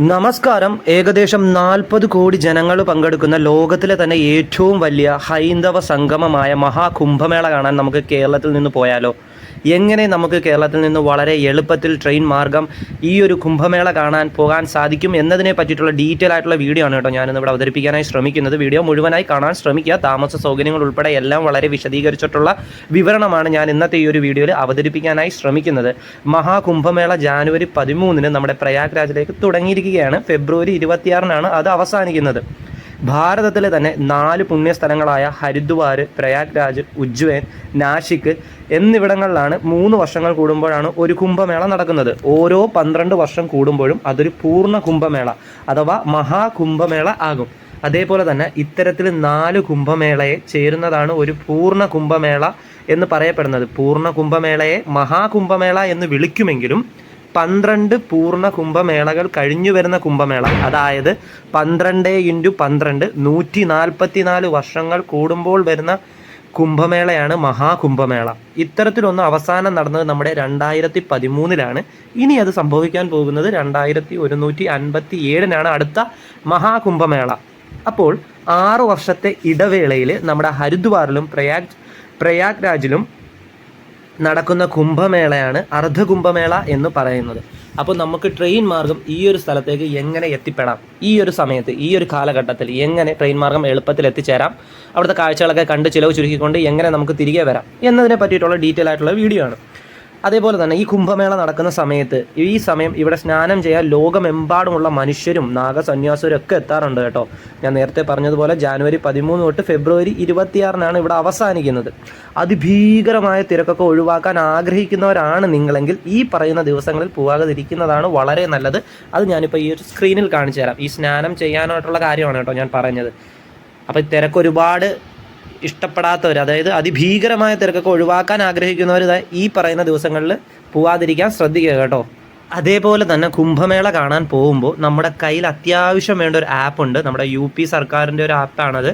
നമസ്കാരം. ഏകദേശം 40 കോടി ജനങ്ങൾ പങ്കെടുക്കുന്ന ലോകത്തിലെ തന്നെ ഏറ്റവും വലിയ ഹൈന്ദവ സംഗമമായ മഹാകുംഭമേള കാണാൻ നമുക്ക് കേരളത്തിൽ നിന്ന് പോയാലോ? എങ്ങനെ നമുക്ക് കേരളത്തിൽ നിന്ന് വളരെ എളുപ്പത്തിൽ ട്രെയിൻ മാർഗം ഈ ഒരു കുംഭമേള കാണാൻ പോകാൻ സാധിക്കും എന്നതിനെ പറ്റിയിട്ടുള്ള ഡീറ്റെയിൽ ആയിട്ടുള്ള വീഡിയോ ആണ് കേട്ടോ ഞാനിന്നിവിടെ അവതരിപ്പിക്കാനായി ശ്രമിക്കുന്നത്. വീഡിയോ മുഴുവനായി കാണാൻ ശ്രമിക്കുക. താമസ സൗകര്യങ്ങൾ ഉൾപ്പെടെ എല്ലാം വളരെ വിശദീകരിച്ചിട്ടുള്ള വിവരണമാണ് ഞാൻ ഇന്നത്തെ ഈ ഒരു വീഡിയോയിൽ അവതരിപ്പിക്കാനായി ശ്രമിക്കുന്നത്. മഹാകുംഭമേള ജാനുവരി 13 നമ്മുടെ പ്രയാഗ്രാജിലേക്ക് തുടങ്ങിയിരിക്കുകയാണ്. ഫെബ്രുവരി 26 അത് അവസാനിക്കുന്നത്. ഭാരതത്തിലെ തന്നെ 4 പുണ്യസ്ഥലങ്ങളായ ഹരിദ്വാർ, പ്രയാഗ്രാജ്, ഉജ്ജയിൻ, നാശിക് എന്നിവിടങ്ങളിലാണ് 3 വർഷങ്ങൾ കൂടുമ്പോഴാണ് ഒരു കുംഭമേള നടക്കുന്നത്. ഓരോ 12 വർഷം കൂടുമ്പോഴും അതൊരു പൂർണ്ണ കുംഭമേള അഥവാ മഹാകുംഭമേള ആകും. അതേപോലെ തന്നെ ഇത്തരത്തിൽ 4 കുംഭമേളയെ ചേരുന്നതാണ് ഒരു പൂർണ്ണ കുംഭമേള എന്ന് പറയപ്പെടുന്നത്. പൂർണ്ണ കുംഭമേളയെ മഹാകുംഭമേള എന്ന് വിളിക്കുമെങ്കിലും 12 പൂർണ്ണ കുംഭമേളകൾ കഴിഞ്ഞു വരുന്ന കുംഭമേള, അതായത് 12 × 12 144 വർഷങ്ങൾ കൂടുമ്പോൾ വരുന്ന കുംഭമേളയാണ് മഹാകുംഭമേള. ഇത്തരത്തിലൊന്ന് അവസാനം നടന്നത് നമ്മുടെ 2013 ഇനി അത് സംഭവിക്കാൻ പോകുന്നത് 2157 അടുത്ത മഹാകുംഭമേള. അപ്പോൾ 6 വർഷത്തെ ഇടവേളയിൽ നമ്മുടെ ഹരിദ്വാറിലും പ്രയാഗ്രാജിലും നടക്കുന്ന കുംഭമേളയാണ് അർദ്ധകുംഭമേള എന്ന് പറയുന്നത്. അപ്പോൾ നമുക്ക് ട്രെയിൻ മാർഗം ഈ ഒരു സ്ഥലത്തേക്ക് എങ്ങനെ എത്തിപ്പെടാം, ഈ ഒരു സമയത്ത് ഈ ഒരു കാലഘട്ടത്തിൽ എങ്ങനെ ട്രെയിൻ മാർഗം എളുപ്പത്തിൽ എത്തിച്ചേരാം, അവിടുത്തെ കാഴ്ചകളൊക്കെ കണ്ട് ചിലവ് ചുരുക്കിക്കൊണ്ട് എങ്ങനെ നമുക്ക് തിരികെ വരാം എന്നതിനെ പറ്റിയിട്ടുള്ള ഡീറ്റെയിൽ ആയിട്ടുള്ള വീഡിയോ ആണ്. അതേപോലെ തന്നെ ഈ കുംഭമേള നടക്കുന്ന സമയത്ത് ഈ സമയം ഇവിടെ സ്നാനം ചെയ്യാൻ ലോകമെമ്പാടുമുള്ള മനുഷ്യരും നാഗസന്യാസരും ഒക്കെ എത്താറുണ്ട് കേട്ടോ. ഞാൻ നേരത്തെ പറഞ്ഞതുപോലെ ജാനുവരി 13 തൊട്ട് ഫെബ്രുവരി 26 ഇവിടെ അവസാനിക്കുന്നത്. അതിഭീകരമായ തിരക്കൊക്കെ ഒഴിവാക്കാൻ ആഗ്രഹിക്കുന്നവരാണ് നിങ്ങളെങ്കിൽ ഈ പറയുന്ന ദിവസങ്ങളിൽ പോകാതിരിക്കുന്നതാണ് വളരെ നല്ലത്. അത് ഞാനിപ്പോൾ ഈ ഒരു സ്ക്രീനിൽ കാണിച്ചു തരാം. ഈ സ്നാനം ചെയ്യാനായിട്ടുള്ള കാര്യമാണ് കേട്ടോ ഞാൻ പറഞ്ഞത്. അപ്പോൾ തിരക്ക് ഒരുപാട് ഇഷ്ടപ്പെടാത്തവർ, അതായത് അതിഭീകരമായ തിരക്കൊക്കെ ഒഴിവാക്കാൻ ആഗ്രഹിക്കുന്നവർ ഈ പറയുന്ന ദിവസങ്ങളിൽ പോവാതിരിക്കാൻ ശ്രദ്ധിക്കുക കേട്ടോ. അതേപോലെ തന്നെ കുംഭമേള കാണാൻ പോകുമ്പോൾ നമ്മുടെ കയ്യിൽ അത്യാവശ്യം വേണ്ട ഒരു ആപ്പുണ്ട്. നമ്മുടെ UP സർക്കാരിൻ്റെ ഒരു ആപ്പാണത്.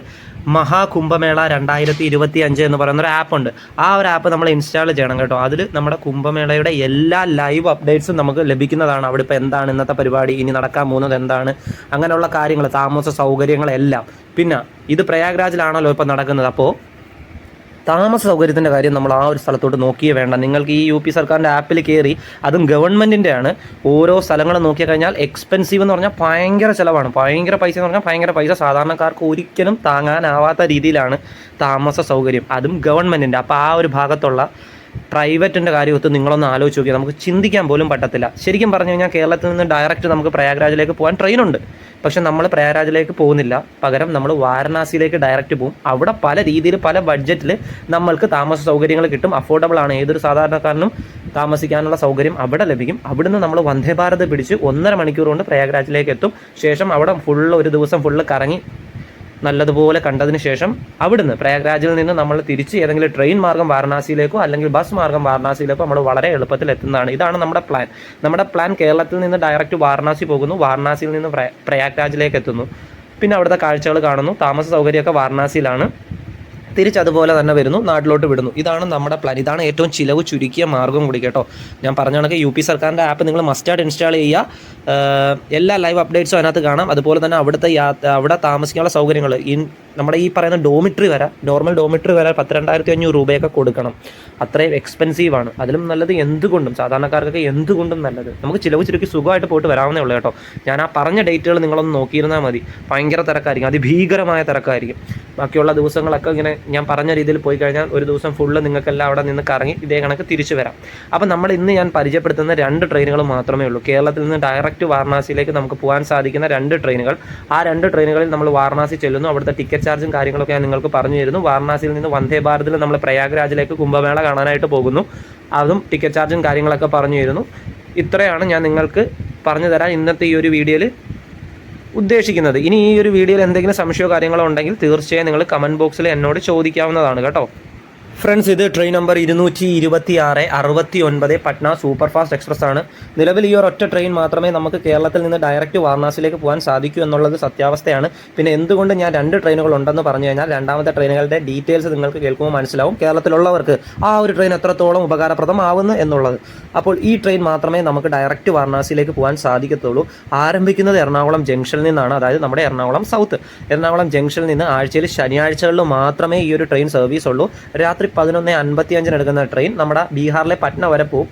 മഹാകുംഭമേള 2025 എന്ന് പറയുന്ന ഒരു ആപ്പുണ്ട്. ആ ഒരു ആപ്പ് നമ്മൾ ഇൻസ്റ്റാൾ ചെയ്യണം കേട്ടോ. അതിൽ നമ്മുടെ കുംഭമേളയുടെ എല്ലാ ലൈവ് അപ്ഡേറ്റ്സും നമുക്ക് ലഭിക്കുന്നതാണ്. അവിടെ ഇപ്പോൾ എന്താണ് ഇന്നത്തെ പരിപാടി, ഇനി നടക്കാൻ പോകുന്നത് എന്താണ്, അങ്ങനെയുള്ള കാര്യങ്ങൾ, താമസ സൗകര്യങ്ങളെല്ലാം. പിന്നെ ഇത് പ്രയാഗ്രാജിലാണല്ലോ ഇപ്പോൾ നടക്കുന്നത്. അപ്പോൾ താമസ സൗകര്യത്തിൻ്റെ കാര്യം നമ്മൾ ആ ഒരു സ്ഥലത്തോട്ട് നോക്കിയേ വേണ്ട. നിങ്ങൾക്ക് ഈ UP സർക്കാരിൻ്റെ ആപ്പിൽ കയറി, അതും ഗവൺമെൻറ്റിൻ്റെ ആണ്, ഓരോ സ്ഥലങ്ങൾ നോക്കിക്കഴിഞ്ഞാൽ എക്സ്പെൻസീവ് എന്ന് പറഞ്ഞാൽ ഭയങ്കര ചിലവാണ്. ഭയങ്കര പൈസ എന്ന് പറഞ്ഞാൽ ഭയങ്കര പൈസ. സാധാരണക്കാർക്ക് ഒരിക്കലും താങ്ങാനാവാത്ത രീതിയിലാണ് താമസ സൗകര്യം, അതും ഗവൺമെൻറ്റിൻ്റെ. അപ്പോൾ ആ ഒരു ഭാഗത്തുള്ള പ്രൈവറ്റിൻ്റെ കാര്യമൊത്ത് നിങ്ങളൊന്ന് ആലോചിച്ച് നോക്കിയാൽ നമുക്ക് ചിന്തിക്കാൻ പോലും പറ്റത്തില്ല. ശരിക്കും പറഞ്ഞു കഴിഞ്ഞാൽ കേരളത്തിൽ നിന്ന് ഡയറക്റ്റ് നമുക്ക് പ്രയാഗ്രാജിലേക്ക് പോകാൻ ട്രെയിനുണ്ട്. പക്ഷെ നമ്മൾ പ്രയാഗ്രാജിലേക്ക് പോകുന്നില്ല, പകരം നമ്മൾ വാരണാസിയിലേക്ക് ഡയറക്റ്റ് പോകും. അവിടെ പല രീതിയിൽ പല ബഡ്ജറ്റിൽ നമ്മൾക്ക് താമസ സൗകര്യങ്ങൾ കിട്ടും. അഫോർഡബിൾ ആണ്. ഏതൊരു സാധാരണക്കാരനും താമസിക്കാനുള്ള സൗകര്യം അവിടെ ലഭിക്കും. അവിടുന്ന് നമ്മൾ വന്ദേ ഭാരത് പിടിച്ച് 1.5 മണിക്കൂർ കൊണ്ട് പ്രയാഗ്രാജിലേക്ക് എത്തും. ശേഷം അവിടെ ഒരു ദിവസം ഫുള്ള് കറങ്ങി നല്ലതുപോലെ കണ്ടതിന് ശേഷം അവിടുന്ന് പ്രയാഗ്രാജിൽ നിന്ന് നമ്മൾ തിരിച്ച് ഏതെങ്കിലും ട്രെയിൻ മാർഗം വാരണാസിയിലേക്കോ അല്ലെങ്കിൽ ബസ് മാർഗം വാരണാസിയിലേക്കോ നമ്മൾ വളരെ എളുപ്പത്തിൽ എത്തുന്നതാണ്. ഇതാണ് നമ്മുടെ പ്ലാൻ. നമ്മുടെ പ്ലാൻ കേരളത്തിൽ നിന്ന് ഡയറക്റ്റ് വാരണാസി പോകുന്നു, വാരണാസിയിൽ നിന്ന് പ്രയാഗ്രാജിലേക്ക് എത്തുന്നു, പിന്നെ അവിടുത്തെ കാഴ്ചകൾ കാണുന്നു. താമസ സൗകര്യമൊക്കെ വാരണാസിയിലാണ്. തിരിച്ചതുപോലെ തന്നെ വരുന്നു, നാട്ടിലോട്ട് വിടുന്നു. ഇതാണ് നമ്മുടെ പ്ലാൻ. ഇതാണ് ഏറ്റവും ചിലവ് ചുരുക്കിയ മാർഗ്ഗം കൂടി കേട്ടോ. ഞാൻ പറഞ്ഞ കണക്ക് UP സർക്കാരിൻ്റെ ആപ്പ് നിങ്ങൾ മസ്റ്റായിട്ട് ഇൻസ്റ്റാൾ ചെയ്യുക. എല്ലാ ലൈവ് അപ്ഡേറ്റ്സും അതിനകത്ത് കാണാം. അതുപോലെ തന്നെ അവിടെ താമസിക്കാനുള്ള സൗകര്യങ്ങൾ, നമ്മുടെ ഈ പറയുന്ന ഡോമിട്രി വരെ, നോർമൽ ഡോമിട്രി വരെ 12,500 രൂപയൊക്കെ കൊടുക്കണം. അത്രയും എക്സ്പെൻസീവാണ്. അതിലും നല്ലത് എന്തുകൊണ്ടും സാധാരണക്കാർക്കൊക്കെ എന്തുകൊണ്ടും നല്ലത് നമുക്ക് ചിലവ് ചുരുക്കി സുഖമായിട്ട് പോയിട്ട് വരാവുന്നേ ഉള്ളൂ കേട്ടോ. ഞാൻ ആ പറഞ്ഞ ഡേറ്റുകൾ നിങ്ങളൊന്ന് നോക്കിയിരുന്നാൽ മതി. ഭയങ്കര തിരക്കായിരിക്കും, അതിഭീകരമായ തിരക്കായിരിക്കും. ബാക്കിയുള്ള ദിവസങ്ങളൊക്കെ ഇങ്ങനെ ഞാൻ പറഞ്ഞ രീതിയിൽ പോയി കഴിഞ്ഞാൽ ഒരു ദിവസം ഫുള്ള് നിങ്ങൾക്കെല്ലാം അവിടെ നിന്ന് കറങ്ങി ഇതേ കണക്ക് തിരിച്ചു വരാം. അപ്പോൾ നമ്മൾ ഇന്ന് ഞാൻ പരിചയപ്പെടുത്തുന്ന 2 ട്രെയിനുകൾ മാത്രമേ ഉള്ളൂ. കേരളത്തിൽ നിന്ന് ഡയറക്റ്റ് വാരണാസിയിലേക്ക് നമുക്ക് പോകാൻ സാധിക്കുന്ന 2 ട്രെയിനുകൾ. ആ 2 ട്രെയിനുകളിൽ നമ്മൾ വാരണാസി ചെല്ലുന്നു. അവിടുത്തെ ടിക്കറ്റ് ചാർജും കാര്യങ്ങളൊക്കെ ഞാൻ നിങ്ങൾക്ക് പറഞ്ഞു തരുന്നു. വാരണാസിയിൽ നിന്ന് വന്ദേ ഭാരതിൽ നമ്മൾ പ്രയാഗ്രാജിലേക്ക് കുംഭമേള കാണാനായിട്ട് പോകുന്നു. അതും ടിക്കറ്റ് ചാർജും കാര്യങ്ങളൊക്കെ പറഞ്ഞു തരുന്നു. ഇത്രയാണ് ഞാൻ നിങ്ങൾക്ക് പറഞ്ഞു തരാൻ ഇന്നത്തെ ഈ ഒരു വീഡിയോയിൽ ഉദ്ദേശിക്കുന്നത്. ഇനി ഈ ഒരു വീഡിയോയിൽ എന്തെങ്കിലും സംശയമോ കാര്യങ്ങളോ ഉണ്ടെങ്കിൽ തീർച്ചയായും നിങ്ങൾ കമൻറ്റ് ബോക്സിൽ എന്നോട് ചോദിക്കാവുന്നതാണ് കേട്ടോ. ഫ്രണ്ട്സ്, ഇത് train number 226-69 Patna super fast express ആണ്. നിലവിൽ ഈ ഒരു ഒറ്റ ട്രെയിൻ മാത്രമേ നമുക്ക് കേരളത്തിൽ നിന്ന് ഡയറക്റ്റ് വാരണാസിയിലേക്ക് പോകാൻ സാധിക്കൂ എന്നുള്ളത് സത്യാവസ്ഥയാണ്. പിന്നെ എന്തുകൊണ്ട് ഞാൻ 2 ട്രെയിനുകൾ ഉണ്ടെന്ന് പറഞ്ഞു കഴിഞ്ഞാൽ, രണ്ടാമത്തെ ട്രെയിനുകളുടെ ഡീറ്റെയിൽസ് നിങ്ങൾക്ക് കേൾക്കുമ്പോൾ മനസ്സിലാവും കേരളത്തിലുള്ളവർക്ക് ആ ഒരു ട്രെയിൻ എത്രത്തോളം ഉപകാരപ്രദമാവുന്നു എന്നുള്ളത്. അപ്പോൾ ഈ ട്രെയിൻ മാത്രമേ നമുക്ക് ഡയറക്റ്റ് വാരണാസിയിലേക്ക് പോകാൻ സാധിക്കത്തുള്ളൂ. ആരംഭിക്കുന്നത് എറണാകുളം ജംഗ്ഷനിൽ നിന്നാണ്, അതായത് നമ്മുടെ എറണാകുളം സൗത്ത്. എറണാകുളം ജംഗ്ഷനിൽ നിന്ന് ആഴ്ചയിൽ ശനിയാഴ്ചകളിൽ മാത്രമേ ഈ ഒരു ട്രെയിൻ സർവീസ് ഉള്ളൂ. രാത്രി 11:55 എടുക്കുന്ന ട്രെയിൻ നമ്മുടെ ബീഹാറിലെ പട്ന വരെ പോകും.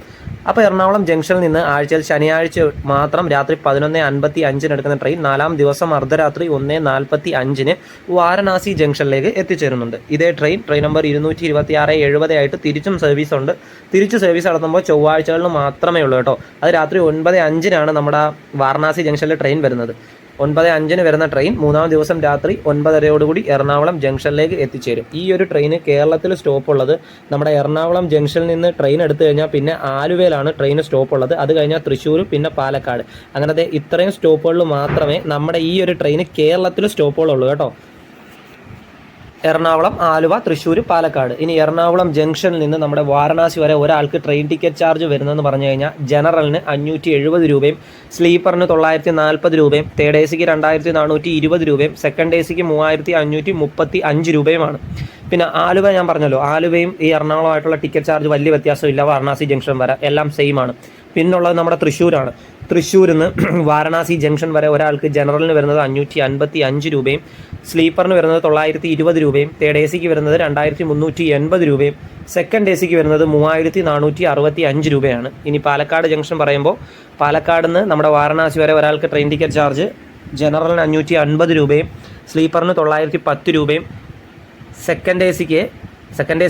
അപ്പോൾ എറണാകുളം ജംഗ്ഷനിൽ നിന്ന് ആഴ്ചയിൽ ശനിയാഴ്ച മാത്രം രാത്രി 11:55 എടുക്കുന്ന ട്രെയിൻ 4-ാം ദിവസം അർദ്ധരാത്രി 1:45 വാരണാസി ജംഗ്ഷനിലേക്ക് എത്തിച്ചേരുന്നുണ്ട്. ഇതേ ട്രെയിൻ നമ്പർ 226-70 ആയിട്ട് തിരിച്ചും സർവീസ് ഉണ്ട്. തിരിച്ച് സർവീസ് നടത്തുമ്പോൾ ചൊവ്വാഴ്ചകളിൽ മാത്രമേ ഉള്ളൂ കേട്ടോ. അത് രാത്രി 9:05 നമ്മുടെ വാരണാസി ജംഗ്ഷനിൽ ട്രെയിൻ വരുന്നത്. 9:05 വരുന്ന ട്രെയിൻ 3-ാം ദിവസം രാത്രി 9:30 എറണാകുളം ജംഗ്ഷനിലേക്ക് എത്തിച്ചേരും. ഈ ഒരു ട്രെയിന് കേരളത്തിൽ സ്റ്റോപ്പ് ഉള്ളത് നമ്മുടെ എറണാകുളം ജംഗ്ഷനിൽ നിന്ന് ട്രെയിൻ എടുത്തു കഴിഞ്ഞാൽ പിന്നെ ആലുവയിലാണ് ട്രെയിൻ സ്റ്റോപ്പ് ഉള്ളത്. അത് കഴിഞ്ഞാൽ തൃശ്ശൂർ, പിന്നെ പാലക്കാട്. അങ്ങനത്തെ ഇത്രയും സ്റ്റോപ്പുകളിൽ മാത്രമേ നമ്മുടെ ഈ ഒരു ട്രെയിന് കേരളത്തിൽ സ്റ്റോപ്പുകളുള്ളൂ കേട്ടോ. എറണാകുളം, ആലുവ, തൃശ്ശൂർ, പാലക്കാട്. ഇനി എറണാകുളം ജംഗ്ഷനിൽ നിന്ന് നമ്മുടെ വാരണാസി വരെ ഒരാൾക്ക് ട്രെയിൻ ടിക്കറ്റ് ചാർജ് വരുന്നതെന്ന് പറഞ്ഞു കഴിഞ്ഞാൽ ജനറലിന് 570 രൂപയും, സ്ലീപ്പറിന് 940 രൂപയും, തേർഡ് എ സിക്ക് 2420 രൂപയും, സെക്കൻഡ് എ സിക്ക് 3535 രൂപയുമാണ്. പിന്നെ ആലുവ ഞാൻ പറഞ്ഞല്ലോ, ആലുവയും ഈ എറണാകുളമായിട്ടുള്ള ടിക്കറ്റ് ചാർജ് വലിയ വ്യത്യാസമില്ല. വാരണാസി ജംഗ്ഷൻ വരെ എല്ലാം സെയിം ആണ്. പിന്നുള്ളത് നമ്മുടെ തൃശ്ശൂരാണ്. തൃശ്ശൂരിൽ നിന്ന് വാരണാസി ജംഗ്ഷൻ വരെ ഒരാൾക്ക് ജനറലിന് വരുന്നത് 555 രൂപയും, സ്ലീപ്പറിന് വരുന്നത് 920 രൂപയും, തേർഡ് എ സിക്ക് വരുന്നത് 2380 രൂപയും, സെക്കൻഡ് എ സിക്ക് വരുന്നത് 3465 രൂപയാണ്. ഇനി പാലക്കാട് ജംഗ്ഷൻ പറയുമ്പോൾ, പാലക്കാട് നിന്ന് നമ്മുടെ വാരണാസി വരെ ഒരാൾക്ക് ട്രെയിൻ ടിക്കറ്റ് ചാർജ് ജനറലിന് 550 രൂപയും, സ്ലീപ്പറിന് 910 രൂപയും, സെക്കൻഡ് എ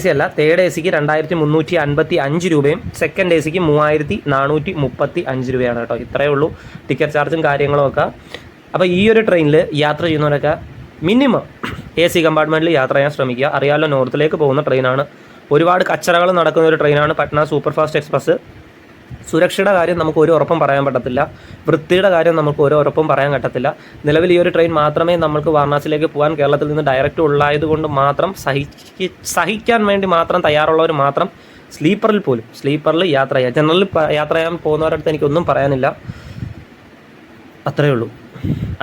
സി അല്ല, തേർഡ് എ സിക്ക് 2355 രൂപയും, സെക്കൻഡ് എ സിക്ക് 3435 രൂപയാണ് കേട്ടോ. ഇത്രയേ ഉള്ളൂ ടിക്കറ്റ് ചാർജും കാര്യങ്ങളും ഒക്കെ. അപ്പോൾ ഈ ഒരു ട്രെയിനിൽ യാത്ര ചെയ്യുന്നവരൊക്കെ മിനിമം എ സി കമ്പാർട്ട്മെൻറ്റിൽ യാത്ര ചെയ്യാൻ ശ്രമിക്കുക. അറിയാമല്ലോ, നോർത്തിലേക്ക് പോകുന്ന ട്രെയിനാണ്. ഒരുപാട് കച്ചറകൾ നടക്കുന്ന ഒരു ട്രെയിനാണ് പട്ന സൂപ്പർ ഫാസ്റ്റ് എക്സ്പ്രസ്. സുരക്ഷയുടെ കാര്യം നമുക്ക് ഒരു ഉറപ്പും പറയാൻ പറ്റത്തില്ല. വൃത്തിയുടെ കാര്യം നമുക്ക് ഒരു ഉറപ്പും പറയാൻ പറ്റത്തില്ല. നിലവിൽ ഈ ഒരു ട്രെയിൻ മാത്രമേ നമുക്ക് വാരണാസിയിലേക്ക് പോകാൻ കേരളത്തിൽ നിന്ന് ഡയറക്റ്റ് ഉള്ളായതുകൊണ്ട് മാത്രം സഹിക്കാൻ വേണ്ടി മാത്രം തയ്യാറുള്ളവർ മാത്രം സ്ലീപ്പറിൽ യാത്ര ചെയ്യുക. ജനറലിൽ യാത്ര ചെയ്യാൻ പോകുന്നവരുടെ അടുത്ത് എനിക്കൊന്നും പറയാനില്ല. അത്രയേ ഉള്ളൂ.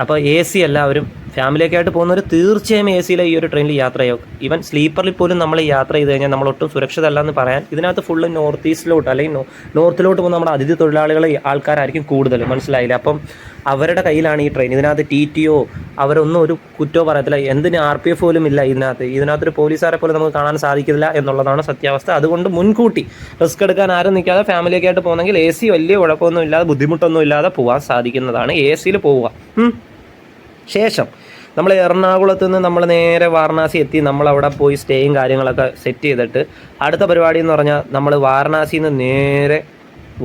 അപ്പോൾ എ സി എല്ലാവരും ഫാമിലിയൊക്കെ ആയിട്ട് പോകുന്നവർ തീർച്ചയായും എ സിയിലെ ഈ ഒരു ട്രെയിനിൽ യാത്ര ചെയ്യും. ഈവൻ സ്ലീപ്പറിൽ പോലും നമ്മൾ യാത്ര ചെയ്ത് കഴിഞ്ഞാൽ നമ്മളൊട്ടും സുരക്ഷിതമല്ല എന്ന് പറയാൻ. ഇതിനകത്ത് ഫുള്ള് നോർത്ത് ഈസ്റ്റിലോട്ട് അല്ലെങ്കിൽ നോർത്തിലോട്ട് പോകുന്ന നമ്മുടെ അതിഥി തൊഴിലാളികൾ ആൾക്കാരായിരിക്കും കൂടുതൽ, മനസ്സിലായില്ല. അപ്പം അവരുടെ കയ്യിലാണ് ഈ ട്രെയിൻ. ഇതിനകത്ത് TTO അവരൊന്നും ഒരു കുറ്റവും പറയത്തില്ല. എന്തിന് RPF പോലും ഇല്ല ഇതിനകത്തൊരു പോലീസുകാരെ പോലും നമുക്ക് കാണാൻ സാധിക്കില്ല എന്നുള്ളതാണ് സത്യാവസ്ഥ. അതുകൊണ്ട് മുൻകൂട്ടി റിസ്ക് എടുക്കാൻ ആരും നിൽക്കാതെ ഫാമിലിയൊക്കെ ആയിട്ട് പോകുന്നെങ്കിൽ എ സി വലിയ കുഴപ്പമൊന്നും ഇല്ലാതെ ബുദ്ധിമുട്ടൊന്നും ഇല്ലാതെ പോകാൻ സാധിക്കുന്നതാണ്. എ സിയിൽ പോവുക. ശേഷം നമ്മൾ എറണാകുളത്ത് നിന്ന് നമ്മൾ നേരെ വാരണാസി എത്തി. നമ്മളവിടെ പോയി സ്റ്റേയും കാര്യങ്ങളൊക്കെ സെറ്റ് ചെയ്തിട്ട് അടുത്ത പരിപാടി എന്ന് പറഞ്ഞാൽ നമ്മൾ വാരണാസിയിൽ നിന്ന് നേരെ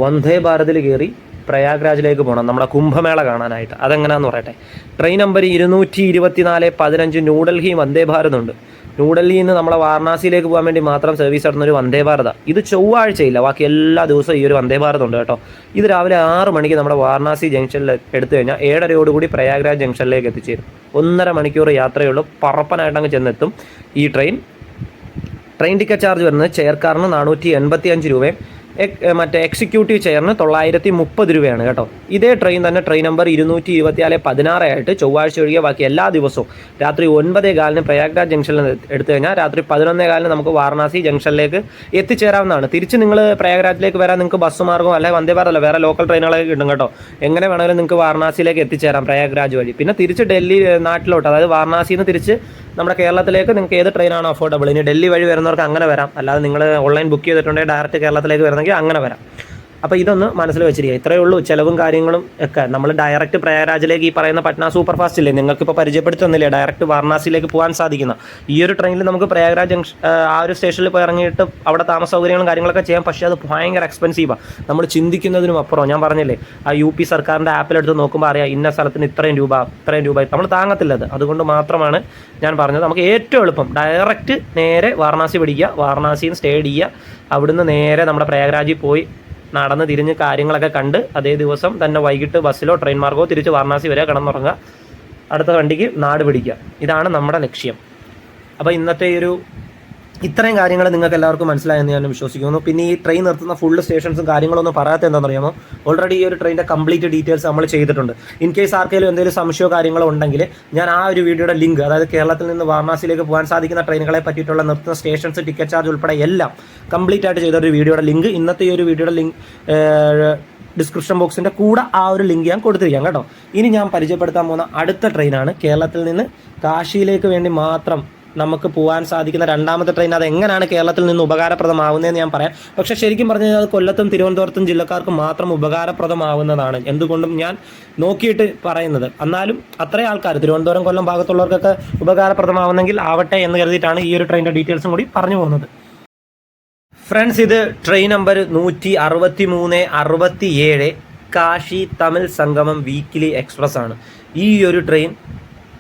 വന്ദേ ഭാരതിൽ കയറി പ്രയാഗ്രാജിലേക്ക് പോകണം, നമ്മുടെ കുംഭമേള കാണാനായിട്ട്. അതെങ്ങനെയാണെന്ന് പറയട്ടെ. ട്രെയിൻ നമ്പർ 224-15 ന്യൂഡൽഹി വന്ദേ ഭാരത് ഉണ്ട്. ന്യൂഡൽഹിയിൽ നിന്ന് നമ്മളെ വാരണാസിയിലേക്ക് പോകാൻ വേണ്ടി മാത്രം സർവീസ് നടത്തുന്നൊരു വന്ദേ ഭാരതാണ്. ഇത് ചൊവ്വാഴ്ചയില്ല, ബാക്കി എല്ലാ ദിവസവും ഈ ഒരു വന്ദേ ഭാരത് ഉണ്ട് കേട്ടോ. ഇത് രാവിലെ 6 മണിക്ക് നമ്മുടെ വാരണാസി ജംഗ്ഷനിൽ എടുത്തു കഴിഞ്ഞാൽ 7:30 പ്രയാഗ്രാജ് ജംഗ്ഷനിലേക്ക് എത്തിച്ചേരും. 1.5 മണിക്കൂർ യാത്രയുള്ളൂ. പറപ്പനായിട്ടങ്ങ് ചെന്നെത്തും ഈ ട്രെയിൻ. ടിക്കറ്റ് ചാർജ് വരുന്നത് ചെയർക്കാരന് 485 രൂപയും മറ്റേ എക്സിക്യൂട്ടീവ് ചെയറിന് 930 രൂപയാണ് കേട്ടോ. ഇതേ ട്രെയിൻ തന്നെ ട്രെയിൻ നമ്പർ 224-16 ആയിട്ട് ചൊവ്വാഴ്ച ഒഴികെ ബാക്കി എല്ലാ ദിവസവും രാത്രി 9:15 പ്രയാഗ്രാജ് ജംഗ്ഷനിൽ എടുത്തു കഴിഞ്ഞാൽ രാത്രി 11:15 നമുക്ക് വാരണാസി ജംഗ്ഷനിലേക്ക് എത്തിച്ചേരാവുന്നതാണ്. തിരിച്ച് നിങ്ങൾ പ്രയാഗ്രാജിലേക്ക് വരാൻ നിങ്ങൾക്ക് ബസ് മാർഗം അല്ലെങ്കിൽ വന്ദേ ഭാരത് അല്ല, വേറെ ലോക്കൽ ട്രെയിനുകളൊക്കെ കിട്ടും കേട്ടോ. എങ്ങനെ വേണമെങ്കിലും നിങ്ങൾക്ക് വാരണാസിയിലേക്ക് എത്തിച്ചേരാം പ്രയാഗ്രാജ് വഴി. പിന്നെ തിരിച്ച് ഡൽഹി നാട്ടിലോട്ട്, അതായത് വാരണാസിയിൽ നിന്ന് തിരിച്ച് നമ്മുടെ കേരളത്തിലേക്ക് നിങ്ങൾക്ക് ഏത് ട്രെയിനാണോ അഫോർഡബിൾ. ഇനി ഡൽഹി വഴി വരുന്നവർക്ക് അങ്ങനെ വരാം, അല്ലാതെ നിങ്ങൾ ഓൺലൈൻ ബുക്ക് ചെയ്തിട്ടുണ്ടെങ്കിൽ ഡയറക്റ്റ് കേരളത്തിലേക്ക് വരുന്നെങ്കിൽ അങ്ങനെ വരാം. അപ്പോൾ ഇതൊന്ന് മനസ്സിൽ വെച്ചിരിക്കുക. ഇത്രയേ ഉള്ളൂ. ചിലവും കാര്യങ്ങളും ഒക്കെ നമ്മൾ ഡയറക്റ്റ് പ്രയാഗ്രാജിലേക്ക് ഈ പറയുന്ന പട്ന സൂപ്പർ ഫാസ്റ്റ് ഇല്ലേ, നിങ്ങൾക്കിപ്പോൾ പരിചയപ്പെടുത്തി തന്നില്ലേ ഡയറക്റ്റ് വാരണാസിയിലേക്ക് പോകാൻ സാധിക്കുന്ന ഈ ഒരു ട്രെയിനിൽ നമുക്ക് പ്രയാഗ്രാജ് ജംഗ്ഷൻ ആ ഒരു സ്റ്റേഷനിൽ പോയി ഇറങ്ങിയിട്ട് അവിടെ താമസ സൗകര്യങ്ങളും കാര്യങ്ങളൊക്കെ ചെയ്യാം. പക്ഷേ അത് ഭയങ്കര എക്സ്പെൻസീവാണ്. നമ്മൾ ചിന്തിക്കുന്നതിനും അപ്പുറം. ഞാൻ പറഞ്ഞില്ലേ, ആ UP സർക്കാരിൻ്റെ ആപ്പിലെടുത്ത് നോക്കുമ്പോൾ അറിയാം ഇന്ന സ്ഥലത്തിന് ഇത്രയും രൂപ നമ്മൾ താങ്ങത്തില്ലത്. അതുകൊണ്ട് മാത്രമാണ് ഞാൻ പറഞ്ഞത് നമുക്ക് ഏറ്റവും എളുപ്പം ഡയറക്റ്റ് നേരെ വാരണാസി പിടിക്കുക, വാരണാസിയിൽ സ്റ്റേ ചെയ്യുക, അവിടുന്ന് നേരെ നമ്മുടെ പ്രയാഗ്രാജിൽ പോയി നടന്ന് തിരിഞ്ഞ് കാര്യങ്ങളൊക്കെ കണ്ട് അതേ ദിവസം തന്നെ വൈകിട്ട് ബസ്സിലോ ട്രെയിൻ മാർഗമോ തിരിച്ച് വാരണാസി വരെ കിടന്നുറങ്ങുക, അടുത്ത വണ്ടിക്ക് നാട് പിടിക്കുക. ഇതാണ് നമ്മുടെ ലക്ഷ്യം. അപ്പോൾ ഇന്നത്തെ ഒരു ഇത്രയും കാര്യങ്ങൾ നിങ്ങൾക്ക് എല്ലാവർക്കും മനസ്സിലായെന്ന് ഞാൻ വിശ്വസിക്കുന്നു. പിന്നെ ഈ ട്രെയിൻ നിർത്തുന്ന ഫുൾ സ്റ്റേഷൻസും കാര്യങ്ങളൊന്നും പറയാത്ത എന്താണെന്ന് അറിയാമോ, ഓൾറെഡി ഈ ഒരു ട്രെയിനിൻ്റെ കംപ്ലീറ്റ് ഡീറ്റെയിൽസ് നമ്മൾ ചെയ്തിട്ടുണ്ട്. ഇൻ കേസ് ആർക്കെങ്കിലും എന്തെങ്കിലും സംശയമോ കാര്യങ്ങളോ ഉണ്ടെങ്കിൽ ഞാൻ ആ ഒരു വീഡിയോയുടെ ലിങ്ക്, അതായത് കേരളത്തിൽ നിന്ന് വാരണാസിയിലേക്ക് പോകാൻ സാധിക്കുന്ന ട്രെയിനുകളെ പറ്റിയിട്ടുള്ള നിർത്തുന്ന സ്റ്റേഷൻസ്, ടിക്കറ്റ് ചാർജ് ഉൾപ്പെടെ എല്ലാം കംപ്ലീറ്റ് ആയിട്ട് ചെയ്ത ഒരു വീഡിയോയുടെ ലിങ്ക്, ഇന്നത്തെ ഈ ഒരു വീഡിയോയുടെ ലിങ്ക് ഡിസ്ക്രിപ്ഷൻ ബോക്സിൻ്റെ കൂടെ ആ ഒരു ലിങ്ക് ഞാൻ കൊടുത്തിരിക്കാം കേട്ടോ. ഇനി ഞാൻ പരിചയപ്പെടുത്താൻ പോകുന്ന അടുത്ത ട്രെയിനാണ് കേരളത്തിൽ നിന്ന് കാശിയിലേക്ക് വേണ്ടി മാത്രം നമുക്ക് പോകാൻ സാധിക്കുന്ന രണ്ടാമത്തെ ട്രെയിൻ. അത് എങ്ങനെയാണ് കേരളത്തിൽ നിന്ന് ഉപകാരപ്രദമാവുന്നതെന്ന് ഞാൻ പറയാം. പക്ഷേ ശരിക്കും പറഞ്ഞു കഴിഞ്ഞാൽ അത് കൊല്ലത്തും തിരുവനന്തപുരത്തും ജില്ലക്കാർക്ക് മാത്രം ഉപകാരപ്രദമാവുന്നതാണ്. എന്തുകൊണ്ടും ഞാൻ നോക്കിയിട്ട് പറയുന്നത്. എന്നാലും അത്രയും ആൾക്കാർ തിരുവനന്തപുരം കൊല്ലം ഭാഗത്തുള്ളവർക്കൊക്കെ ഉപകാരപ്രദമാവുന്നെങ്കിൽ ആവട്ടെ എന്ന് കരുതിയിട്ടാണ് ഈ ഒരു ട്രെയിനിൻ്റെ ഡീറ്റെയിൽസും കൂടി പറഞ്ഞു പോകുന്നത്. ഫ്രണ്ട്സ്, ഇത് ട്രെയിൻ നമ്പർ 16367 കാശി തമിഴ് സംഗമം വീക്കിലി എക്സ്പ്രസ് ആണ്. ഈ ഒരു ട്രെയിൻ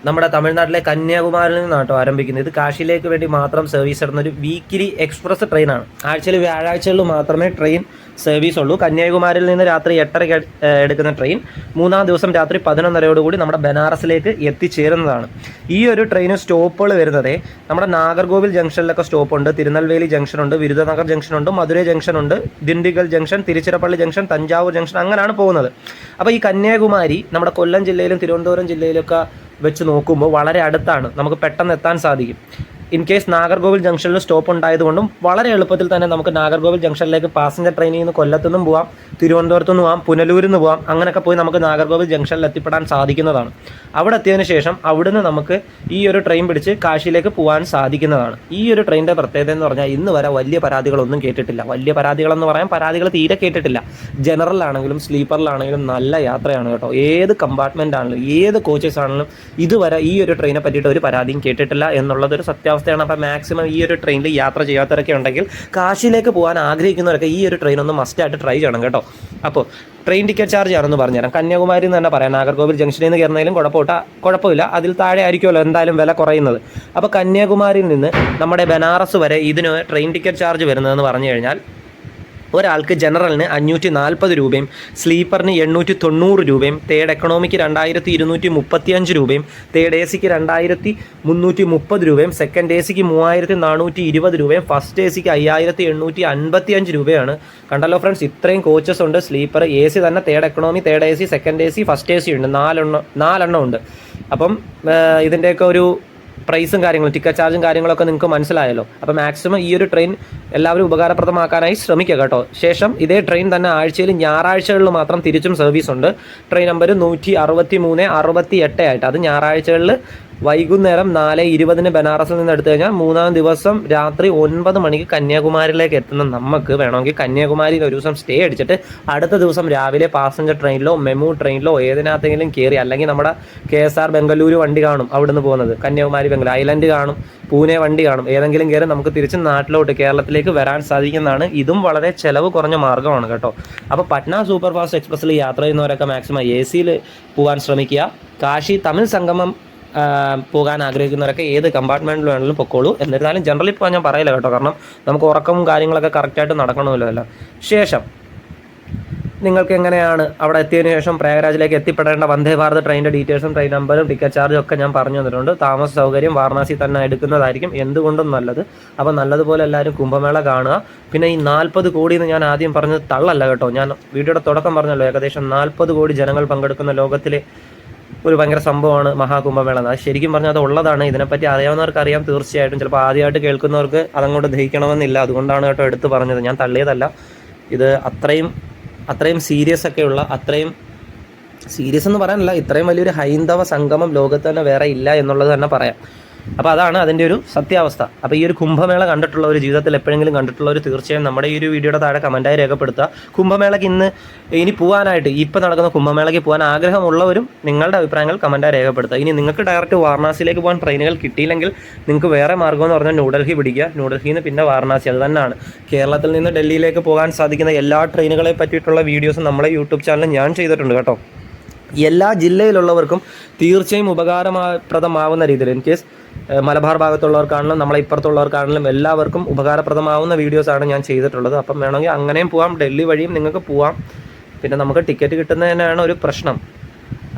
നമ്മുടെ തമിഴ്നാട്ടിലെ കന്യാകുമാരിയിൽ നിന്നാട്ടോ ആരംഭിക്കുന്നത്. ഇത് കാശിയിലേക്ക് വേണ്ടി മാത്രം സർവീസ് ഇടുന്ന ഒരു വീക്കിലി എക്സ്പ്രസ് ട്രെയിനാണ്. ആഴ്ചയിൽ വ്യാഴാഴ്ചകളിൽ മാത്രമേ ട്രെയിൻ സർവീസ് ഉള്ളൂ. കന്യാകുമാരിയിൽ നിന്ന് രാത്രി 8:30 എടുക്കുന്ന ട്രെയിൻ 3-ാം ദിവസം രാത്രി 11:30 നമ്മുടെ ബനാറസിലേക്ക് എത്തിച്ചേരുന്നതാണ്. ഈ ഒരു ട്രെയിന് സ്റ്റോപ്പുകൾ വരുന്നത് നമ്മുടെ നാഗർകോവിൽ ജംഗ്ഷനിലൊക്കെ സ്റ്റോപ്പുണ്ട്, തിരുനെൽവേലി ജംഗ്ഷനുണ്ട്, വിരുദനഗർ ജംഗ്ഷനുണ്ട്, മധുരൈ ജംഗ്ഷനുണ്ട്, Dindigul junction, Tiruchirappalli junction, Thanjavur junction, അങ്ങനെയാണ് പോകുന്നത്. അപ്പോൾ ഈ കന്യാകുമാരി നമ്മുടെ കൊല്ലം ജില്ലയിലും തിരുവനന്തപുരം ജില്ലയിലൊക്കെ വെച്ച് നോക്കുമ്പോൾ വളരെ അടുത്താണ്, നമുക്ക് പെട്ടെന്ന് എത്താൻ സാധിക്കും. ഇൻ കേസ് നാഗർകോവിൽ ജംഗ്ഷനിൽ സ്റ്റോപ്പ് ഉണ്ടായതുകൊണ്ടും വളരെ എളുപ്പത്തിൽ തന്നെ നമുക്ക് നാഗർകോവിൽ ജംഗ്ഷനിലേക്ക് പാസഞ്ചർ ട്രെയിനിൽ നിന്ന് കൊല്ലത്തുനിന്നും പോകാം, തിരുവനന്തപുരത്തു നിന്ന് പോകാം, പുനലൂരിൽ നിന്ന് പോകാം. അങ്ങനെയൊക്കെ പോയി നമുക്ക് നാഗർകോവിൽ ജംഗ്ഷനിൽ എത്തിപ്പെടാൻ സാധിക്കുന്നതാണ്. അവിടെ എത്തിയതിന് ശേഷം അവിടുന്ന് നമുക്ക് ഈ ഒരു ട്രെയിൻ പിടിച്ച് കാശിയിലേക്ക് പോകാൻ സാധിക്കുന്നതാണ്. ഈ ഒരു ട്രെയിനിൻ്റെ പ്രത്യേകത എന്ന് പറഞ്ഞാൽ ഇന്ന് വരെ വലിയ പരാതികളൊന്നും കേട്ടിട്ടില്ല. വലിയ പരാതികളെന്ന് പറയാൻ പരാതികൾ തീരെ കേട്ടിട്ടില്ല. ജനറലാണെങ്കിലും സ്ലീപ്പറിലാണെങ്കിലും നല്ല യാത്രയാണ് കേട്ടോ. ഏത് കമ്പാർട്ട്മെൻ്റ് ആണെങ്കിലും ഏത് കോച്ചസ് ആണെങ്കിലും ഇതുവരെ ഈ ഒരു ട്രെയിനെ പറ്റിയിട്ട് ഒരു പരാതിയും കേട്ടിട്ടില്ല എന്നുള്ളതൊരു സത്യാവസ്ഥയാണ്. അപ്പോൾ മാക്സിമം ഈ ഒരു ട്രെയിനിൽ യാത്ര ചെയ്യാത്തവരൊക്കെ ഉണ്ടെങ്കിൽ കാശിയിലേക്ക് പോകാൻ ആഗ്രഹിക്കുന്നവരൊക്കെ ഈ ഒരു ട്രെയിൻ ഒന്ന് മസ്റ്റായിട്ട് ട്രൈ ചെയ്യണം കേട്ടോ. അപ്പോൾ ട്രെയിൻ ടിക്കറ്റ് ചാർജ് ആണെന്ന് പറഞ്ഞുതരാം. കന്യാകുമാരി എന്ന് തന്നെ പറയാം. നാഗർകോവിൽ ജംഗ്ഷനിൽ നിന്ന് കയറുന്നതിലും കുഴപ്പമില്ല, അതിൽ താഴെ ആയിരിക്കുമല്ലോ എന്തായാലും വില കുറയുന്നത്. അപ്പോൾ കന്യാകുമാരിയിൽ നിന്ന് നമ്മുടെ ബനാറസ് വരെ ഇതിന് ട്രെയിൻ ടിക്കറ്റ് ചാർജ് വരുന്നതെന്ന് പറഞ്ഞു കഴിഞ്ഞാൽ ഒരാൾക്ക് ജനറലിന് 540 രൂപയും സ്ലീപ്പറിന് 890 രൂപയും തേർഡ് എക്കണോമിക്ക് 2235 രൂപയും തേർഡ് എ സിക്ക് 2330 രൂപയും സെക്കൻഡ് എ സിക്ക് 3420 രൂപയും ഫസ്റ്റ് എ സിക്ക് 5855 രൂപയാണ്. കണ്ടല്ലോ ഫ്രണ്ട്സ്, ഇത്രയും കോച്ചസ് ഉണ്ട്. സ്ലീപ്പർ, എ സി തന്നെ, third economy, third A C, second A C, first A C ഉണ്ട്. നാലെണ്ണം ഉണ്ട്. അപ്പം ഇതിൻ്റെയൊക്കെ ഒരു പ്രൈസും കാര്യങ്ങളും ടിക്കറ്റ് ചാർജും കാര്യങ്ങളൊക്കെ നിങ്ങൾക്ക് മനസ്സിലായല്ലോ. അപ്പോൾ മാക്സിമം ഈ ഒരു ട്രെയിൻ എല്ലാവരും ഉപകാരപ്രദമാക്കാനായി ശ്രമിക്കുക കേട്ടോ. ശേഷം ഇതേ ട്രെയിൻ തന്നെ ആഴ്ചയിൽ ഞായറാഴ്ചകളിൽ മാത്രം തിരിച്ചും സർവീസ് ഉണ്ട്. ട്രെയിൻ നമ്പർ 16368 ആയിട്ട്. അത് ഞായറാഴ്ചകളിൽ വൈകുന്നേരം 4:20 ബനാറസിൽ നിന്ന് എടുത്തു കഴിഞ്ഞാൽ 3-ാം ദിവസം രാത്രി 9 മണിക്ക് കന്യാകുമാരിയിലേക്ക് എത്തുന്ന നമുക്ക് വേണമെങ്കിൽ കന്യാകുമാരിയിൽ ഒരു ദിവസം സ്റ്റേ അടിച്ചിട്ട് അടുത്ത ദിവസം രാവിലെ പാസഞ്ചർ ട്രെയിനിലോ മെമു ട്രെയിനിലോ ഏതിനകത്തെങ്കിലും കയറി, അല്ലെങ്കിൽ നമ്മുടെ KSR ബംഗളൂരു വണ്ടി കാണും അവിടുന്ന് പോകുന്നത്, കന്യാകുമാരി ബംഗളൂരു ഐലൻഡ് കാണും, പൂനെ വണ്ടി കാണും, ഏതെങ്കിലും കയറി നമുക്ക് തിരിച്ച് നാട്ടിലോട്ട് കേരളത്തിലേക്ക് വരാൻ സാധിക്കുന്നതാണ്. ഇതും വളരെ ചിലവ് കുറഞ്ഞ മാർഗ്ഗമാണ് കേട്ടോ. അപ്പോൾ പട്ന സൂപ്പർ ഫാസ്റ്റ് എക്സ്പ്രസ്സിൽ യാത്ര ചെയ്യുന്നവരൊക്കെ മാക്സിമം AC-യിൽ പോകാൻ ശ്രമിക്കുക. കാശി തമിഴ് സംഗമം പോകാൻ ആഗ്രഹിക്കുന്നവരൊക്കെ ഏത് കമ്പാർട്ട്മെൻറ്റിൽ വേണമെങ്കിലും പൊക്കോളൂ. എന്നിരുന്നാലും ജനറലി ഇപ്പോൾ ഞാൻ പറയില്ല കേട്ടോ, കാരണം നമുക്ക് ഉറക്കവും കാര്യങ്ങളൊക്കെ കറക്റ്റായിട്ട് നടക്കണമല്ലോ എല്ലാം. ശേഷം നിങ്ങൾക്ക് എങ്ങനെയാണ് അവിടെ എത്തിയതിനു ശേഷം പ്രയാഗ്രാജിലേക്ക് എത്തിപ്പെടേണ്ട വന്ദേ ഭാരത് ട്രെയിനിൻ്റെ ഡീറ്റെയിൽസും ട്രെയിൻ നമ്പറും ടിക്കറ്റ് ചാർജും ഒക്കെ ഞാൻ പറഞ്ഞു തന്നിട്ടുണ്ട്. താമസ സൗകര്യം വാരണാസി തന്നെ എടുക്കുന്നതായിരിക്കും എന്തുകൊണ്ടും നല്ലത്. അപ്പോൾ നല്ലതുപോലെ എല്ലാവരും കുംഭമേള കാണുക. പിന്നെ ഈ 40 കോടി എന്ന് ഞാൻ ആദ്യം പറഞ്ഞത് തള്ളല്ല കേട്ടോ. ഞാൻ വീഡിയോയുടെ തുടക്കം പറഞ്ഞല്ലോ, ഏകദേശം 40 കോടി ജനങ്ങൾ പങ്കെടുക്കുന്ന ലോകത്തിലെ ഒരു ഭയങ്കര സംഭവമാണ് മഹാകുംഭമേള. അത് ശരിക്കും പറഞ്ഞാൽ അത് ഉള്ളതാണ്. ഇതിനെപ്പറ്റി അറിയാവുന്നവർക്ക് അറിയാം തീർച്ചയായിട്ടും. ചിലപ്പോൾ ആദ്യമായിട്ട് കേൾക്കുന്നവർക്ക് അതങ്ങോട്ട് ദഹിക്കണമെന്നില്ല. അതുകൊണ്ടാണ് കേട്ടോ എടുത്ത് പറഞ്ഞത്, ഞാൻ തള്ളിയതല്ല. ഇത് അത്രയും സീരിയസ് ഒക്കെയുള്ള, അത്രയും സീരിയസ് എന്ന് പറയാനല്ല, ഇത്രയും വലിയൊരു ഹൈന്ദവ സംഗമം ലോകത്ത് തന്നെ വേറെ ഇല്ല എന്നുള്ളത് തന്നെ പറയാം. അപ്പോൾ അതാണ് അതിൻ്റെ ഒരു സത്യാവസ്ഥ. അപ്പോൾ ഈ ഒരു കുംഭമേള കണ്ടിട്ടുള്ളവർ, ജീവിതത്തിൽ എപ്പോഴെങ്കിലും കണ്ടിട്ടുള്ളവർ തീർച്ചയായും നമ്മുടെ ഈ ഒരു വീഡിയോയുടെ താഴെ കമൻറ്റായി രേഖപ്പെടുത്തുക. കുംഭമേളയ്ക്ക് ഇനി പോകാനായിട്ട്, ഇപ്പോൾ നടക്കുന്ന കുംഭമേളയ്ക്ക് പോകാൻ ആഗ്രഹമുള്ളവരും നിങ്ങളുടെ അഭിപ്രായങ്ങൾ കമൻറ്റായി രേഖപ്പെടുത്തുക. ഇനി നിങ്ങൾക്ക് ഡയറക്റ്റ് വാരണാസിയിലേക്ക് പോകാൻ ട്രെയിനുകൾ കിട്ടിയില്ലെങ്കിൽ നിങ്ങൾക്ക് വേറെ മാർഗ്ഗം എന്ന് പറഞ്ഞാൽ ന്യൂഡൽഹി പിടിക്കുക. ന്യൂഡൽഹിയിൽ നിന്ന് പിന്നെ വാരണാസി. അത് തന്നെയാണ്. കേരളത്തിൽ നിന്ന് ഡൽഹിയിലേക്ക് പോകാൻ സാധിക്കുന്ന എല്ലാ ട്രെയിനുകളെ പറ്റിയിട്ടുള്ള വീഡിയോസും നമ്മളെ യൂട്യൂബ് ചാനലിൽ ഞാൻ ചെയ്തിട്ടുണ്ട് കേട്ടോ. എല്ലാ ജില്ലയിലുള്ളവർക്കും തീർച്ചയായും ഉപകാരപ്രദമാവുന്ന രീതിയിൽ, ഇൻ കേസ് മലബാർ ഭാഗത്തുള്ളവർക്കാണെങ്കിലും നമ്മളെ ഇപ്പുറത്തുള്ളവർക്കാണെങ്കിലും എല്ലാവർക്കും ഉപകാരപ്രദമാവുന്ന വീഡിയോസാണ് ഞാൻ ചെയ്തിട്ടുള്ളത്. അപ്പം വേണമെങ്കിൽ അങ്ങനെയും പോകാം, ഡൽഹി വഴിയും നിങ്ങൾക്ക് പോകാം. പിന്നെ നമുക്ക് ടിക്കറ്റ് കിട്ടുന്നതിനാണ് ഒരു പ്രശ്നം.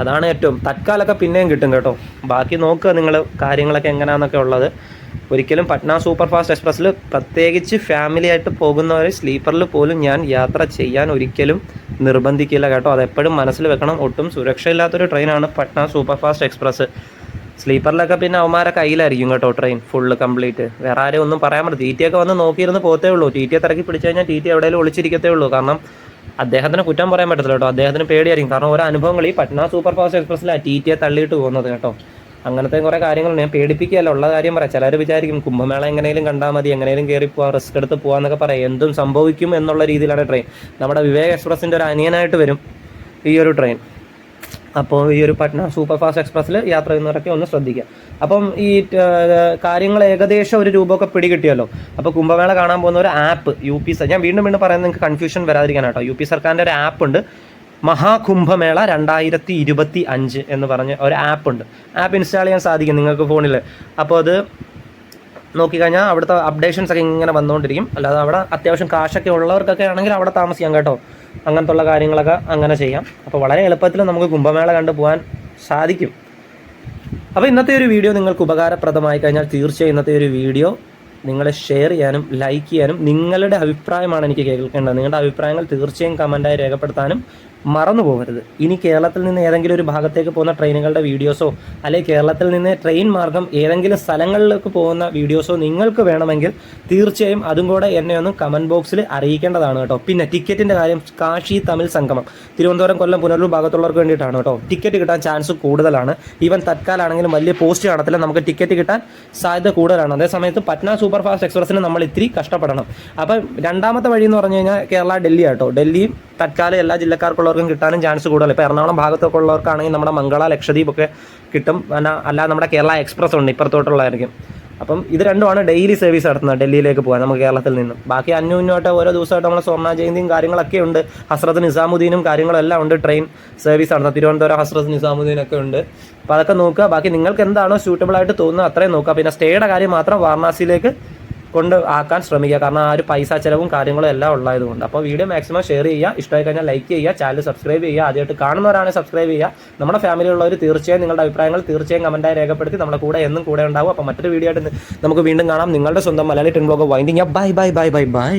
അതാണ് ഏറ്റവും തൽക്കാലമൊക്കെ പിന്നെയും കിട്ടും കേട്ടോ. ബാക്കി നോക്കുക നിങ്ങൾ കാര്യങ്ങളൊക്കെ എങ്ങനെയാണെന്നൊക്കെ ഉള്ളത്. ഒരിക്കലും പട്ന സൂപ്പർ ഫാസ്റ്റ് എക്സ്പ്രസ്സിൽ പ്രത്യേകിച്ച് ഫാമിലി ആയിട്ട് പോകുന്നവർ സ്ലീപ്പറിൽ പോലും ഞാൻ യാത്ര ചെയ്യാൻ ഒരിക്കലും നിർബന്ധിക്കില്ല കേട്ടോ. അതെപ്പോഴും മനസ്സിൽ വെക്കണം. ഒട്ടും സുരക്ഷയില്ലാത്തൊരു ട്രെയിനാണ് പട്ന സൂപ്പർ ഫാസ്റ്റ് എക്സ്പ്രസ്. സ്ലീപ്പറിലൊക്കെ പിന്നെ അവന്മാരെ കയ്യിലായിരിക്കും കേട്ടോ ട്രെയിൻ ഫുള്ള് കംപ്ലീറ്റ്. വേറെ ആരും ഒന്നും പറയാൻ പറ്റില്ല. ടി ടി ഒക്കെ വന്ന് നോക്കിയിരുന്ന് പോത്തേ ഉള്ളൂ. ടി ടിയെ തിരക്കി പിടിച്ചു കഴിഞ്ഞാൽ ടി ടി എവിടെയെങ്കിലും ഒളിച്ചിരിക്കത്തേ ഉള്ളൂ. കാരണം അദ്ദേഹത്തിന് കുറ്റം പറയാൻ പറ്റത്തില്ല കേട്ടോ. അദ്ദേഹത്തിന് പേടിയായിരിക്കും. കാരണം ഓരോ അനുഭവങ്ങൾ ഈ പട്ന സൂപ്പർ ഫാസ്റ്റ് എക്സ്പ്രസ്സിലാണ് ടി ടിയെ തള്ളിയിട്ട് പോകുന്നത് കേട്ടോ. അങ്ങനത്തെ കുറേ കാര്യങ്ങൾ ഞാൻ പേടിപ്പിക്കുകയല്ല, ഉള്ള കാര്യം പറയാം. ചിലർ വിചാരിക്കും കുംഭമേള എങ്ങനെയും കണ്ടാൽ മതി, എങ്ങനെയും കയറി പോകാം, റിസ്ക് എടുത്ത് പോകാമെന്നൊക്കെ പറയാം. എന്തും സംഭവിക്കും എന്നുള്ള രീതിയിലാണ് ട്രെയിൻ. നമ്മുടെ വിവേക് എക്സ്പ്രസിൻ്റെ ഒരു അനിയനായിട്ട് വരും ഈ ഒരു ട്രെയിൻ. അപ്പോൾ ഈ ഒരു പട്ന സൂപ്പർ ഫാസ്റ്റ് എക്സ്പ്രസ്സിൽ യാത്ര ചെയ്യുന്നവരൊക്കെ ഒന്ന് ശ്രദ്ധിക്കുക. അപ്പം ഈ കാര്യങ്ങൾ ഏകദേശം ഒരു രൂപമൊക്കെ പിടികിട്ടിയല്ലോ. അപ്പോൾ കുംഭമേള കാണാൻ പോകുന്ന ഒരു ആപ്പ് UP ഞാൻ വീണ്ടും പറയുന്നത് നിങ്ങൾക്ക് കൺഫ്യൂഷൻ വരാതിരിക്കാനാട്ടോ. UP സർക്കാരിൻ്റെ ഒരു ആപ്പ് ഉണ്ട്, മഹാകുംഭമേള 2025 എന്ന് പറഞ്ഞ ഒരു ആപ്പുണ്ട്. ആപ്പ് ഇൻസ്റ്റാൾ ചെയ്യാൻ സാധിക്കും നിങ്ങൾക്ക് ഫോണിൽ. അപ്പോൾ അത് നോക്കിക്കഴിഞ്ഞാൽ അവിടുത്തെ അപ്ഡേഷൻസ് ഒക്കെ ഇങ്ങനെ വന്നുകൊണ്ടിരിക്കും. അല്ലാതെ അവിടെ അത്യാവശ്യം കാശൊക്കെ ഉള്ളവർക്കൊക്കെ ആണെങ്കിൽ അവിടെ താമസിക്കാം കേട്ടോ. അങ്ങനത്തുള്ള കാര്യങ്ങളൊക്കെ അങ്ങനെ ചെയ്യാം. അപ്പോൾ വളരെ എളുപ്പത്തിൽ നമുക്ക് കുംഭമേള കണ്ടു പോകാൻ സാധിക്കും. അപ്പോൾ ഇന്നത്തെ ഒരു വീഡിയോ നിങ്ങൾക്ക് ഉപകാരപ്രദമായി കഴിഞ്ഞാൽ തീർച്ചയായും ഇന്നത്തെ ഒരു വീഡിയോ നിങ്ങളെ ഷെയർ ചെയ്യാനും ലൈക്ക് ചെയ്യാനും, നിങ്ങളുടെ അഭിപ്രായമാണ് എനിക്ക് കേൾക്കേണ്ടത്. നിങ്ങളുടെ അഭിപ്രായങ്ങൾ തീർച്ചയായും കമൻറ്റായി രേഖപ്പെടുത്താനും മറന്നു പോകരുത്. ഇനി കേരളത്തിൽ നിന്ന് ഏതെങ്കിലും ഒരു ഭാഗത്തേക്ക് പോകുന്ന ട്രെയിനുകളുടെ വീഡിയോസോ അല്ലെങ്കിൽ കേരളത്തിൽ നിന്ന് ട്രെയിൻ മാർഗം ഏതെങ്കിലും സ്ഥലങ്ങളിലേക്ക് പോകുന്ന വീഡിയോസോ നിങ്ങൾക്ക് വേണമെങ്കിൽ തീർച്ചയായും അതും കൂടെ എന്നെ ഒന്ന് കമൻറ്റ് ബോക്സിൽ അറിയിക്കേണ്ടതാണ് കേട്ടോ. പിന്നെ ടിക്കറ്റിൻ്റെ കാര്യം, കാശി തമിഴ് സംഗമം തിരുവനന്തപുരം കൊല്ലം പുനലൂർ ഭാഗത്തുള്ളവർക്ക് വേണ്ടിയിട്ടാണ് കേട്ടോ. ടിക്കറ്റ് കിട്ടാൻ ചാൻസ് കൂടുതലാണ്. ഈവൻ തത്കാലാണെങ്കിലും വലിയ പോസ്റ്റ് കാണത്തില്ല, നമുക്ക് ടിക്കറ്റ് കിട്ടാൻ സാധ്യത കൂടുതലാണ്. അതേസമയത്ത് പട്ന സൂപ്പർ ഫാസ്റ്റ് എക്സ്പ്രസ്സിന് നമ്മൾ ഇത്തിരി കഷ്ടപ്പെടണം. അപ്പം രണ്ടാമത്തെ വഴി എന്ന് പറഞ്ഞു കഴിഞ്ഞാൽ കേരള ഡൽഹി ആട്ടോ. ഡൽഹിയും തത്കാലം എല്ലാ ജില്ലക്കാർക്കുള്ളവർക്കും കിട്ടാനും ചാൻസ് കൂടുതൽ. ഇപ്പോൾ എറണാകുളം ഭാഗത്തൊക്കെ ഉള്ളവർക്കാണെങ്കിൽ നമ്മുടെ മംഗള ലക്ഷദ്വീപ് ഒക്കെ കിട്ടും. അല്ലാതെ നമ്മുടെ കേരള എക്സ്പ്രസ് ഉണ്ട്, ഇപ്പുറത്തോട്ടുള്ളതായിരിക്കും. അപ്പം ഇത് രണ്ടുമാണ് ഡെയിലി സർവീസ് നടത്തുന്നത് ഡൽഹിയിലേക്ക് പോകാൻ നമുക്ക് കേരളത്തിൽ നിന്നും. ബാക്കി അന്യോന്യമായിട്ട് ഓരോ ദിവസമായിട്ട് നമ്മൾ സ്വർണ്ണ ജയന്തിയും കാര്യങ്ങളൊക്കെ ഉണ്ട്. ഹസ്രത്ത് നിസാമുദ്ദീനും കാര്യങ്ങളെല്ലാം ഉണ്ട് ട്രെയിൻ സർവീസ് നടത്തുന്നത്. തിരുവനന്തപുരം ഹസ്രത്ത് നിസാമുദ്ദീനൊക്കെ ഉണ്ട്. അപ്പോൾ അതൊക്കെ നോക്കുക. ബാക്കി നിങ്ങൾക്ക് എന്താണോ സ്യൂട്ടബിൾ ആയിട്ട് തോന്നുന്നത് അത്രയും നോക്കുക. പിന്നെ സ്റ്റേയുടെ കാര്യം മാത്രം വാരണാസിയിലേക്ക് കൊണ്ട് ആക്കാൻ ശ്രമിക്കുക. കാരണം ആ ഒരു പൈസ ചിലവും കാര്യങ്ങളും എല്ലാം ഉള്ളതുകൊണ്ട്. അപ്പോൾ വീഡിയോ മാക്സിമം ഷെയർ ചെയ്യുക, ഇഷ്ടമായി കഴിഞ്ഞാൽ ലൈക്ക് ചെയ്യുക, ചാനൽ സബ്സ്ക്രൈബ് ചെയ്യുക. ആദ്യമായിട്ട് കാണുന്നവരാണെങ്കിൽ സബ്സ്ക്രൈബ് ചെയ്യുക. നമ്മുടെ ഫാമിലിയുള്ളവർ തീർച്ചയായും നിങ്ങളുടെ അഭിപ്രായങ്ങൾ തീർച്ചയായും കമൻറ്റായി രേഖപ്പെടുത്തി നമ്മുടെ കൂടെ എന്നും കൂടെ ഉണ്ടാവും. അപ്പോൾ മറ്റൊരു വീഡിയോ ആയിട്ട് നമുക്ക് വീണ്ടും കാണാം. നിങ്ങളുടെ സ്വന്തം Malayali train blog winding up. Bye bye bye bye bye.